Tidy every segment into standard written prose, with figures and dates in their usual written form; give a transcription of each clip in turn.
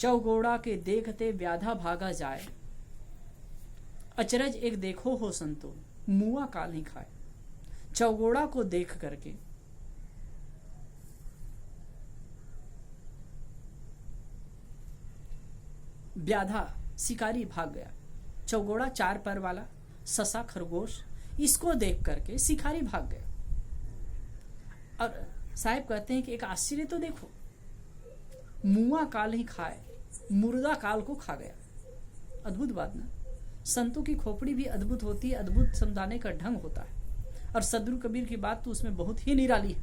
चौगोड़ा के देखते व्याधा भागा जाए, अचरज एक देखो हो संतो, मुआ काल नहीं खाए। चौगोड़ा को देख करके व्याधा शिकारी भाग गया। चौगोड़ा 4 पैर वाला ससा खरगोश, इसको देख करके शिकारी भाग गया। और साहब कहते हैं कि एक आश्चर्य तो देखो, मुआ काल ही खाए, मुर्दा काल को खा गया। अद्भुत बात ना। संतों की खोपड़ी भी अद्भुत होती है, अद्भुत समझाने का ढंग होता है। और सदगुरु कबीर की बात तो उसमें बहुत ही निराली है।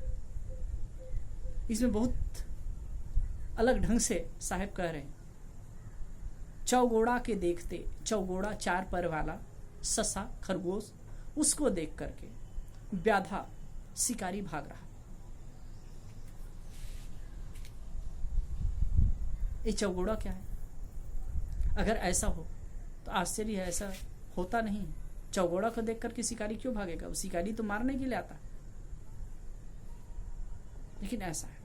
इसमें बहुत अलग ढंग से साहब कह रहे हैं, चौगोड़ा के देखते, चौगोड़ा 4 पैर वाला ससा खरगोश, उसको देख करके व्याधा शिकारी भाग रहा। ये चौगोड़ा क्या है? अगर ऐसा हो तो आश्चर्य है, ऐसा होता नहीं। चौगोड़ा को देख करके शिकारी क्यों भागेगा? वो शिकारी तो मारने के लिए आता, लेकिन ऐसा है।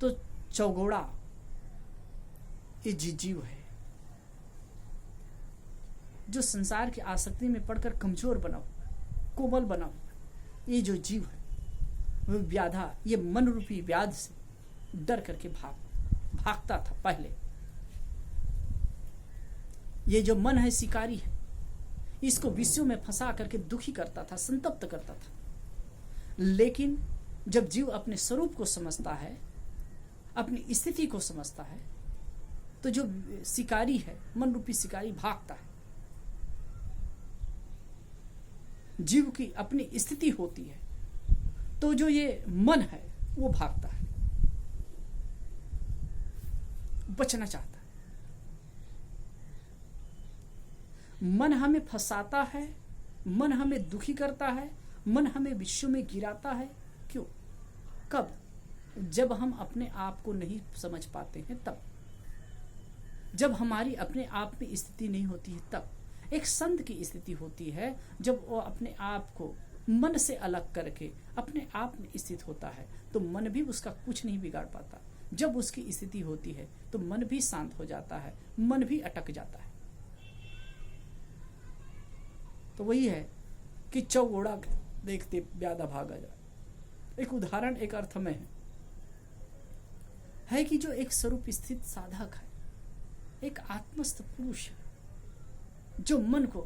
तो चौगोड़ा ये जीव है जो संसार की आसक्ति में पड़कर कमजोर बना हुआ, कोमल बना हुआ। ये जो जीव है वो व्याधा, ये मन रूपी व्याध से डर करके भागता था पहले। ये जो मन है शिकारी है, इसको विषयों में फंसा करके दुखी करता था, संतप्त करता था। लेकिन जब जीव अपने स्वरूप को समझता है, अपनी स्थिति को समझता है, तो जो शिकारी है, मन रूपी शिकारी, भागता है। जीव की अपनी स्थिति होती है, तो जो ये मन है वो भागता है, बचना चाहता है। मन हमें फंसाता है, मन हमें दुखी करता है, मन हमें विश्व में गिराता है। क्यों? कब? जब हम अपने आप को नहीं समझ पाते हैं, तब। जब हमारी अपने आप में स्थिति नहीं होती है, तब। एक संत की स्थिति होती है जब वो अपने आप को मन से अलग करके अपने आप में स्थित होता है, तो मन भी उसका कुछ नहीं बिगाड़ पाता। जब उसकी स्थिति होती है तो मन भी शांत हो जाता है, मन भी अटक जाता है। तो वही है कि चौगोड़ा देखते व्याधा भागा जाए। एक उदाहरण एक अर्थ में है कि जो एक स्वरूप स्थित साधक है, एक आत्मस्थ पुरुष है, जो मन को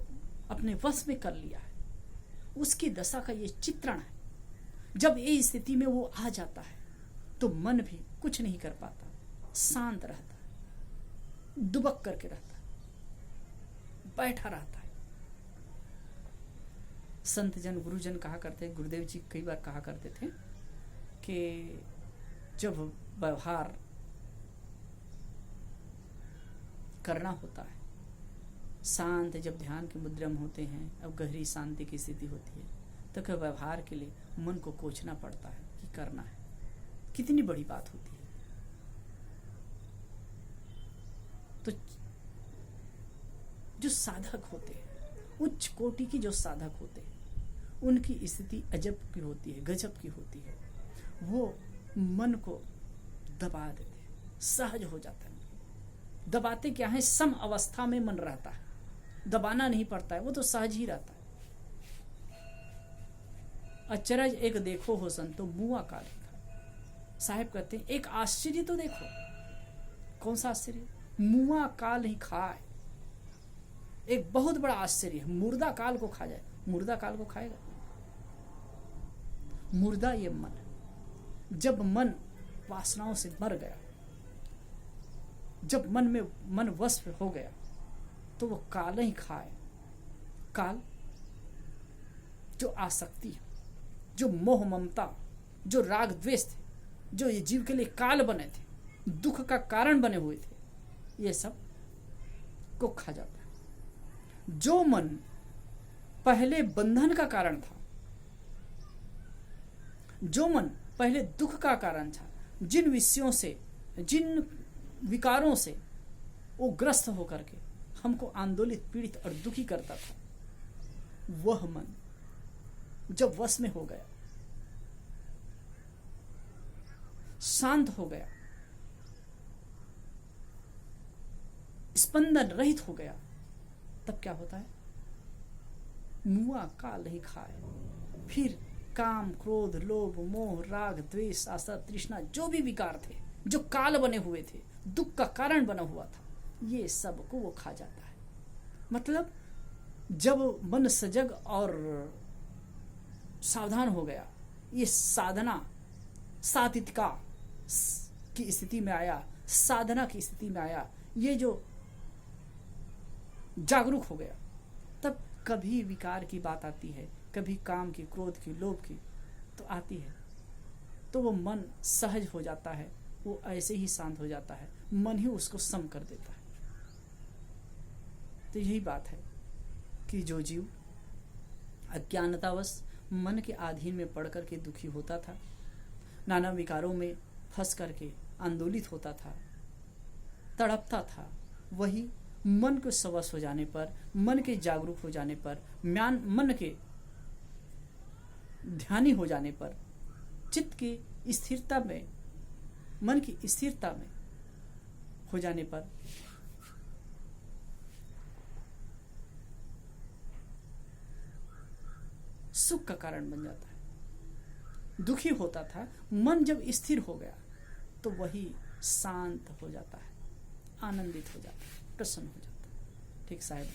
अपने वश में कर लिया है, उसकी दशा का ये चित्रण है। जब ये स्थिति में वो आ जाता है तो मन भी कुछ नहीं कर पाता, शांत रहता है, दुबक करके रहता है, बैठा रहता है। संत जन, गुरुजन कहा करते, गुरुदेव जी कई बार कहा करते थे कि जब व्यवहार करना होता है, शांत, जब ध्यान के मुद्रा में होते हैं, अब गहरी शांति की स्थिति होती है, तो क्या व्यवहार के लिए मन को कोचना पड़ता है कि करना है। कितनी बड़ी बात होती है। तो जो साधक होते हैं, उच्च कोटि की जो साधक होते हैं, उनकी स्थिति अजब की होती है, गजब की होती है। वो मन को दबा देते हैं, सहज हो जाता है। दबाते क्या है? सम अवस्था में मन रहता है, दबाना नहीं पड़ता है, वो तो सहज ही रहता है। अचरज एक देखो हो संतो, मुआ काल ही खाए। साहब कहते हैं एक आश्चर्य तो देखो। कौन सा आश्चर्य? मुआ काल ही खाए। एक बहुत बड़ा आश्चर्य है, मुर्दा काल को खा जाए। मुर्दा काल को खाएगा? मुर्दा ये मन, जब मन वासनाओं से मर गया, जब मन वश हो गया, तो वो काल ही खाए। काल जो आसक्ति है, जो मोह ममता, जो राग द्वेष थे, जो ये जीव के लिए काल बने थे, दुख का कारण बने हुए थे, ये सब को खा जाता है। जो मन पहले बंधन का कारण था, जो मन पहले दुख का कारण था, जिन विषयों से, जिन विकारों से वो ग्रस्त होकर के हमको आंदोलित, पीड़ित और दुखी करता था, वह मन जब वश में हो गया, शांत हो गया, स्पंदन रहित हो गया, तब क्या होता है? मुआ काल नहीं खाए। फिर काम, क्रोध, लोभ, मोह, राग, द्वेष, आशा, तृष्णा, जो भी विकार थे, जो काल बने हुए थे, दुख का कारण बना हुआ था, ये सब को वो खा जाता है। मतलब जब मन सजग और सावधान हो गया, ये साधना सात्विका की स्थिति में आया, साधना की स्थिति में आया, ये जो जागरूक हो गया, तब कभी विकार की बात आती है, कभी काम की, क्रोध की, लोभ की तो आती है, तो वो मन सहज हो जाता है, वो ऐसे ही शांत हो जाता है, मन ही उसको सम कर देता है। तो यही बात है कि जो जीव अज्ञानतावश मन के अधीन में पड़ करके दुखी होता था, नाना विकारों में फंस करके आंदोलित होता था, तड़पता था, वही मन को सवश हो जाने पर, मन के जागरूक हो जाने पर, मन के ध्यानी हो जाने पर, चित्त की स्थिरता में, मन की स्थिरता में हो जाने पर सुख का कारण बन जाता है। दुखी होता था, मन जब स्थिर हो गया तो वही शांत हो जाता है, आनंदित हो जाता है, प्रसन्न हो जाता है। ठीक साहेब।